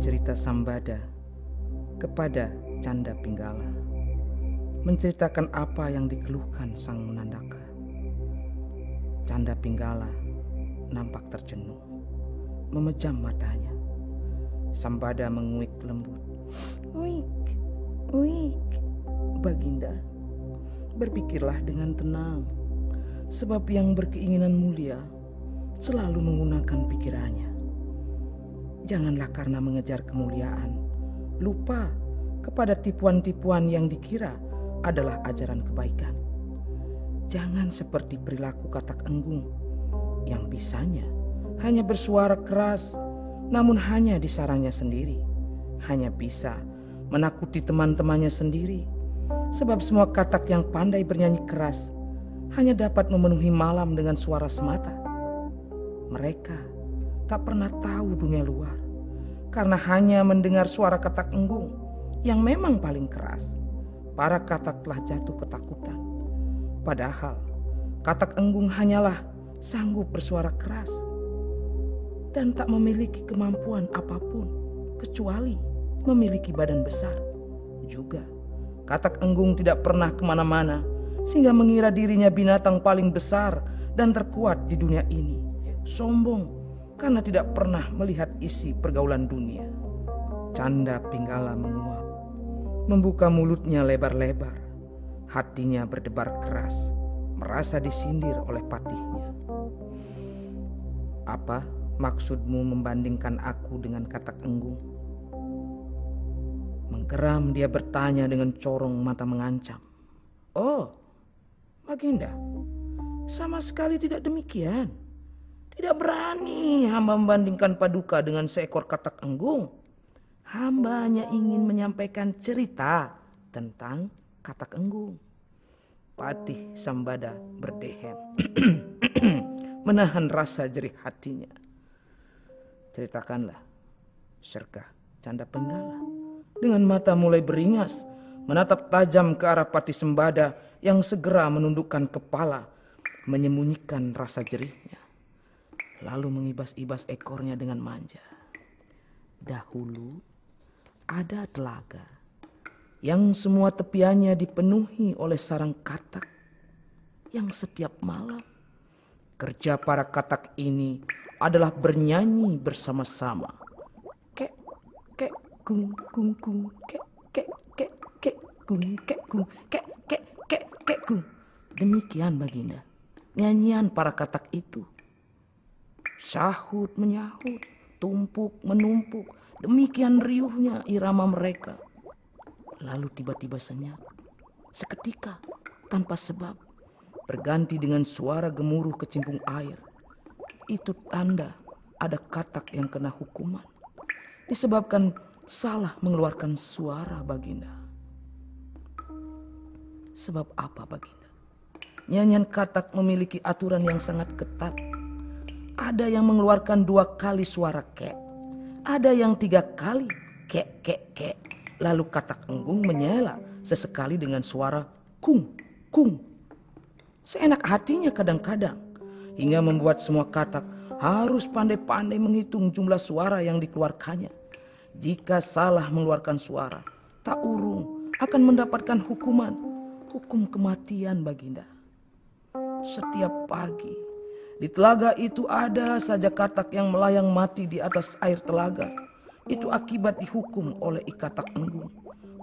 cerita Sambada kepada Canda Pinggala, menceritakan apa yang dikeluhkan sang menandaka. Canda Pinggala nampak tercenung, memejam matanya. Sambada menguik lembut. Uik, uik, Baginda, berpikirlah dengan tenang, sebab yang berkeinginan mulia selalu menggunakan pikirannya. Janganlah karena mengejar kemuliaan lupa kepada tipuan-tipuan yang dikira adalah ajaran kebaikan. Jangan seperti perilaku Katak Enggung yang bisanya hanya bersuara keras, namun hanya di sarangnya sendiri, hanya bisa menakuti teman-temannya sendiri. Sebab semua katak yang pandai bernyanyi keras hanya dapat memenuhi malam dengan suara semata. Mereka tak pernah tahu dunia luar, karena hanya mendengar suara Katak Enggung yang memang paling keras. Para katak telah jatuh ketakutan. Padahal Katak Enggung hanyalah sanggup bersuara keras dan tak memiliki kemampuan apapun kecuali memiliki badan besar. Juga Katak Enggung tidak pernah kemana-mana sehingga mengira dirinya binatang paling besar dan terkuat di dunia ini. Sombong karena tidak pernah melihat isi pergaulan dunia. Canda Pinggala menguap, membuka mulutnya lebar-lebar. Hatinya berdebar keras, merasa disindir oleh patihnya. Apa maksudmu membandingkan aku dengan Katak Enggung? Menggeram dia bertanya dengan corong mata mengancam. Oh, Baginda, sama sekali tidak demikian. Tidak berani hamba membandingkan Paduka dengan seekor Katak Enggung. Hamba hanya ingin menyampaikan cerita tentang Katak Enggung. Patih Sambada berdehem, menahan rasa jerih hatinya. Ceritakanlah, Serkah Canda Pinggala. Dengan mata mulai beringas, menatap tajam ke arah Patih Sambada yang segera menundukkan kepala, menyembunyikan rasa jerihnya. Lalu mengibas-ibas ekornya dengan manja. Dahulu ada telaga yang semua tepiannya dipenuhi oleh sarang katak yang setiap malam kerja para katak ini adalah bernyanyi bersama-sama. Kek, kek, gung, gung, gung, kek, kek, kek, kek, gung, kek, gung, kek, kek, kek, kek, gung. Demikian Baginda, nyanyian para katak itu. Sahut menyahut, tumpuk menumpuk, demikian riuhnya irama mereka. Lalu tiba-tiba senyap, seketika tanpa sebab, berganti dengan suara gemuruh kecimpung air. Itu tanda ada katak yang kena hukuman, disebabkan salah mengeluarkan suara Baginda. Sebab apa Baginda? Nyanyian katak memiliki aturan yang sangat ketat. Ada yang mengeluarkan 2 kali suara kek, ada yang 3 kali kek kek kek. Lalu Katak Enggung menyela sesekali dengan suara kung kung. Seenak hatinya kadang-kadang, hingga membuat semua katak harus pandai-pandai menghitung jumlah suara yang dikeluarkannya. Jika salah mengeluarkan suara, tak urung akan mendapatkan hukuman, hukum kematian Baginda. Setiap pagi di telaga itu ada saja katak yang melayang mati di atas air telaga. Itu akibat dihukum oleh Katak Enggung,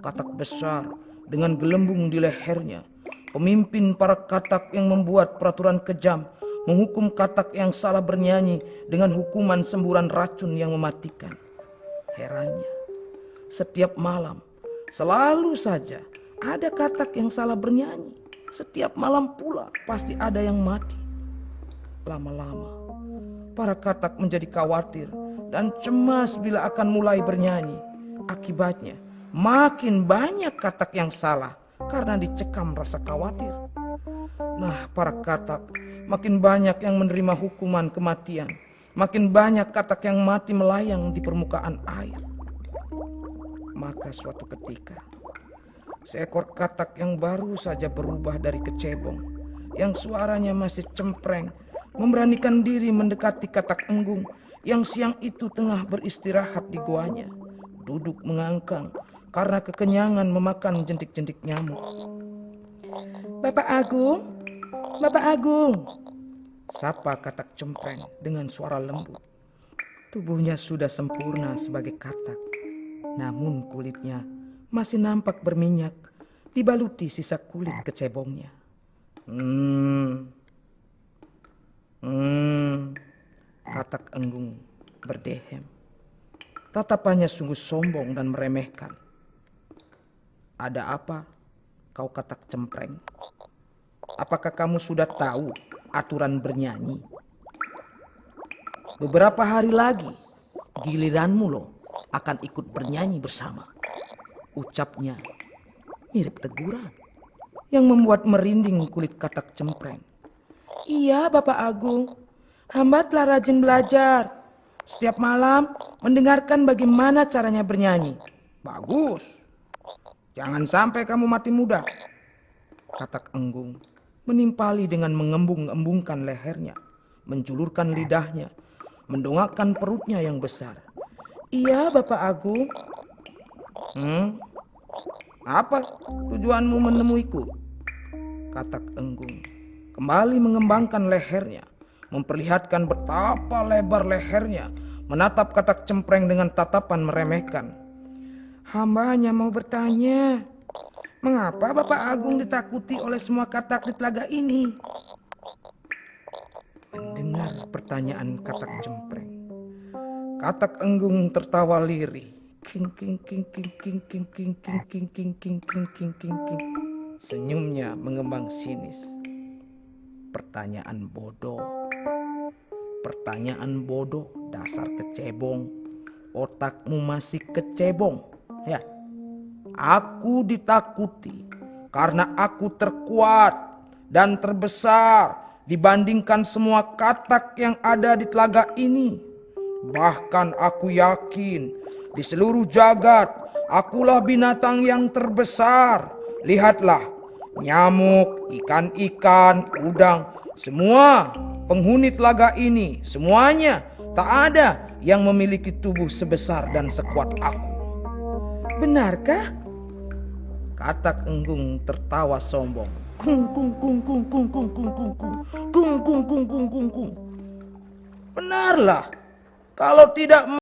katak besar dengan gelembung di lehernya. Pemimpin para katak yang membuat peraturan kejam menghukum katak yang salah bernyanyi dengan hukuman semburan racun yang mematikan. Herannya, setiap malam selalu saja ada katak yang salah bernyanyi. Setiap malam pula pasti ada yang mati. Lama-lama para katak menjadi khawatir dan cemas bila akan mulai bernyanyi. Akibatnya makin banyak katak yang salah karena dicekam rasa khawatir. Nah, para katak makin banyak yang menerima hukuman kematian. Makin banyak katak yang mati melayang di permukaan air. Maka suatu ketika seekor katak yang baru saja berubah dari kecebong, yang suaranya masih cempreng, memberanikan diri mendekati Katak Enggung yang siang itu tengah beristirahat di goanya. duduk mengangkang karena kekenyangan memakan jentik-jentik nyamuk. Bapak Agung, Bapak Agung, sapa Katak Cempreng dengan suara lembut. Tubuhnya sudah sempurna sebagai katak, namun kulitnya masih nampak berminyak dibaluti sisa kulit kecebongnya. Katak Enggung berdehem. Tatapannya sungguh sombong dan meremehkan. Ada apa, kau Katak Cempreng? Apakah kamu sudah tahu aturan bernyanyi? Beberapa hari lagi giliranmu loh akan ikut bernyanyi bersama. Ucapnya mirip teguran yang membuat merinding kulit Katak Cempreng. Iya Bapak Agung, hamba telah rajin belajar. Setiap malam mendengarkan bagaimana caranya bernyanyi. Bagus. Jangan sampai kamu mati muda. Katak Enggung menimpali dengan mengembung-embungkan lehernya, menjulurkan lidahnya, mendongakkan perutnya yang besar. Iya Bapak Agung. Apa tujuanmu menemuiku? Katak Enggung kembali mengembangkan lehernya, memperlihatkan betapa lebar lehernya, menatap Katak Cempreng dengan tatapan meremehkan. Hamba hanya mau bertanya, mengapa Bapak Agung ditakuti oleh semua katak di telaga ini? Mendengar pertanyaan Katak Cempreng, Katak Enggung tertawa lirih. King king king king king king king king king king king king king king king. Senyumnya mengembang sinis. Pertanyaan bodoh. Pertanyaan bodoh, dasar kecebong. Otakmu masih kecebong. Ya. Aku ditakuti karena aku terkuat dan terbesar dibandingkan semua katak yang ada di telaga ini. Bahkan aku yakin di seluruh jagat, akulah binatang yang terbesar. Lihatlah, nyamuk, ikan-ikan, udang, semua penghuni telaga ini, semuanya tak ada yang memiliki tubuh sebesar dan sekuat aku. Benarkah? Katak Enggung tertawa sombong. Kung kung kung kung kung kung kung kung kung kung kung kung kung kung kung. Benarlah, kalau tidak